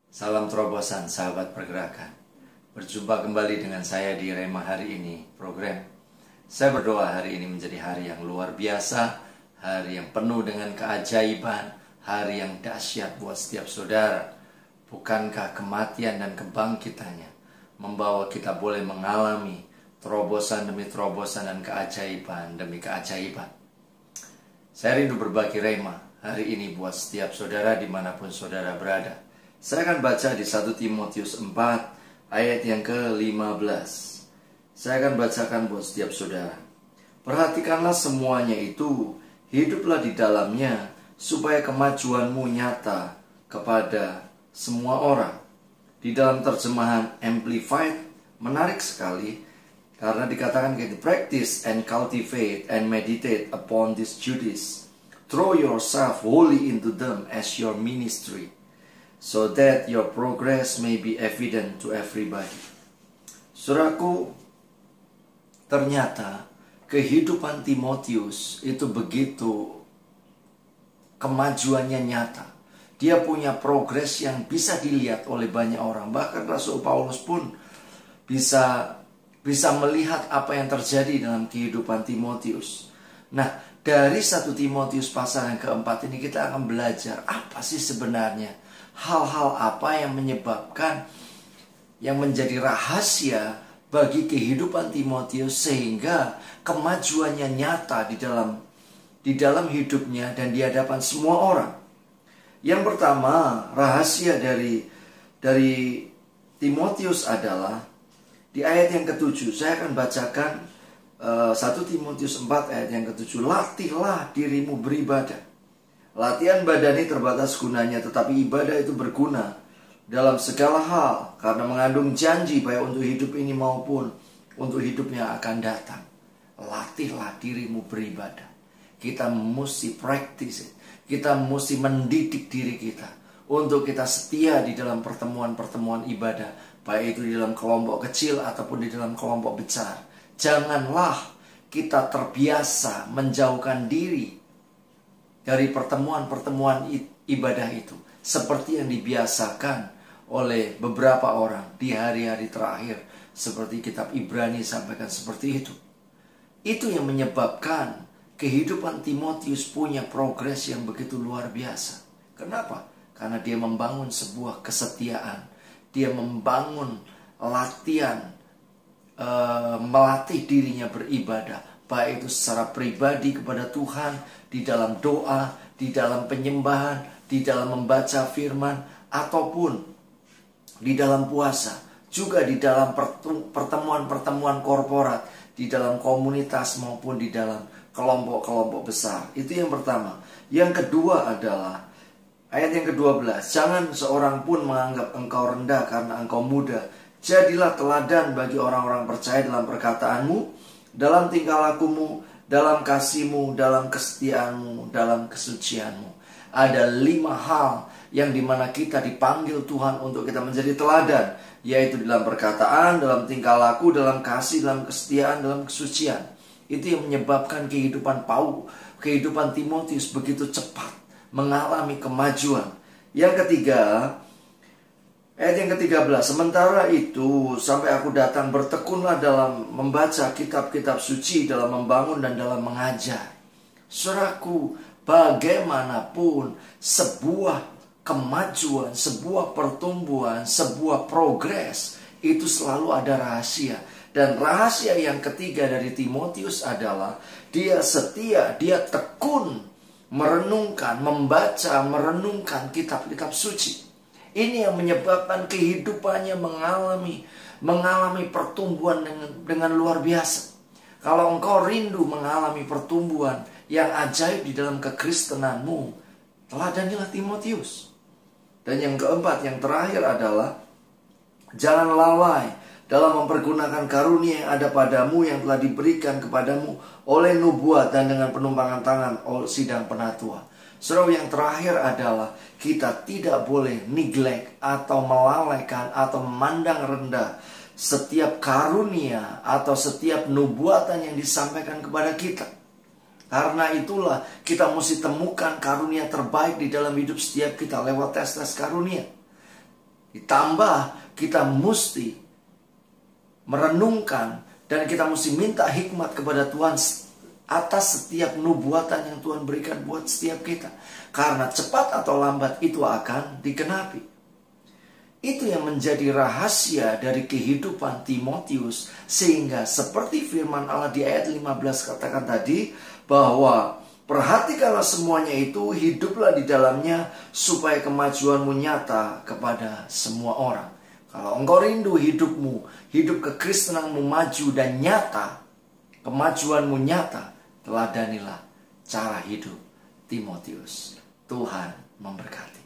Salam terobosan sahabat pergerakan. Berjumpa kembali dengan saya di Rema hari ini program. Saya berdoa hari ini menjadi hari yang luar biasa, hari yang penuh dengan keajaiban, hari yang dahsyat buat setiap saudara. Bukankah kematian dan kebangkitannya membawa kita boleh mengalami terobosan demi terobosan dan keajaiban demi keajaiban. Saya rindu berbagi Rema hari ini buat setiap saudara dimanapun saudara berada. Saya akan baca di 1 Timotius 4 ayat yang ke-15. Saya akan bacakan buat setiap saudara. Perhatikanlah semuanya itu, hiduplah di dalamnya, supaya kemajuanmu nyata kepada semua orang. Di dalam terjemahan Amplified, menarik sekali, karena dikatakan gitu, practice and cultivate and meditate upon these duties. Throw yourself wholly into them as your ministry, so that your progress may be evident to everybody. Saudaraku, ternyata kehidupan Timotius itu begitu kemajuannya nyata. Dia punya progres yang bisa dilihat oleh banyak orang. Bahkan Rasul Paulus pun bisa melihat apa yang terjadi dalam kehidupan Timotius. Nah, dari 1 Timotius pasal yang keempat ini kita akan belajar apa sih sebenarnya hal-hal apa yang menyebabkan, yang menjadi rahasia bagi kehidupan Timotius sehingga kemajuannya nyata di dalam hidupnya dan di hadapan semua orang. Yang pertama, rahasia dari Timotius adalah di ayat yang ke-7. Saya akan bacakan 1 Timotius 4 ayat yang ke-7. Latihlah dirimu beribadah. Latihan badani terbatas gunanya, tetapi ibadah itu berguna dalam segala hal, karena mengandung janji baik untuk hidup ini maupun untuk hidupnya akan datang. Latihlah dirimu beribadah. Kita mesti practice, kita mesti mendidik diri kita untuk kita setia di dalam pertemuan-pertemuan ibadah, baik itu di dalam kelompok kecil ataupun di dalam kelompok besar. Janganlah kita terbiasa menjauhkan diri dari pertemuan-pertemuan ibadah itu, seperti yang dibiasakan oleh beberapa orang di hari-hari terakhir, seperti kitab Ibrani sampaikan seperti itu. Itu yang menyebabkan kehidupan Timotius punya progres yang begitu luar biasa. Kenapa? Karena dia membangun sebuah kesetiaan. Dia membangun latihan, melatih dirinya beribadah, baik itu secara pribadi kepada Tuhan, di dalam doa, di dalam penyembahan, di dalam membaca firman, ataupun di dalam puasa, juga di dalam pertemuan-pertemuan korporat, di dalam komunitas maupun di dalam kelompok-kelompok besar. Itu yang pertama. Yang kedua adalah ayat yang ke-12. Jangan seorang pun menganggap engkau rendah karena engkau muda. Jadilah teladan bagi orang-orang percaya dalam perkataanmu, dalam tingkah lakumu, dalam kasihmu, dalam kesetiaanmu, dalam kesucianmu. Ada 5 hal yang dimana kita dipanggil Tuhan untuk kita menjadi teladan, yaitu dalam perkataan, dalam tingkah laku, dalam kasih, dalam kesetiaan, dalam kesucian. Itu yang menyebabkan kehidupan Timotius begitu cepat mengalami kemajuan. Yang ketiga, ayat yang ke-13, sementara itu sampai aku datang bertekunlah dalam membaca kitab-kitab suci, dalam membangun dan dalam mengajar. Saudaraku, bagaimanapun sebuah kemajuan, sebuah pertumbuhan, sebuah progres, itu selalu ada rahasia. Dan rahasia yang ketiga dari Timotius adalah dia setia, dia tekun merenungkan, membaca, merenungkan kitab-kitab suci. Ini yang menyebabkan kehidupannya mengalami pertumbuhan dengan luar biasa. Kalau engkau rindu mengalami pertumbuhan yang ajaib di dalam kekristenanmu, teladanilah Timotius. Dan yang keempat, yang terakhir adalah jangan lalai dalam mempergunakan karunia yang ada padamu, yang telah diberikan kepadamu oleh nubuat dan dengan penumpangan tangan oleh sidang penatua. Saudara, yang terakhir adalah kita tidak boleh neglect atau melalaikan atau memandang rendah setiap karunia atau setiap nubuatan yang disampaikan kepada kita. Karena itulah kita mesti temukan karunia terbaik di dalam hidup setiap kita lewat tes-tes karunia. Ditambah kita mesti merenungkan dan kita mesti minta hikmat kepada Tuhan atas setiap nubuatan yang Tuhan berikan buat setiap kita. Karena cepat atau lambat itu akan digenapi. Itu yang menjadi rahasia dari kehidupan Timotius. Sehingga seperti firman Allah di ayat 15 katakan tadi, bahwa perhatikanlah semuanya itu, hiduplah di dalamnya, supaya kemajuanmu nyata kepada semua orang. Kalau engkau rindu hidupmu, hidup kekristenanmu maju dan nyata, kemajuanmu nyata, teladanilah cara hidup Timotius. Tuhan memberkati.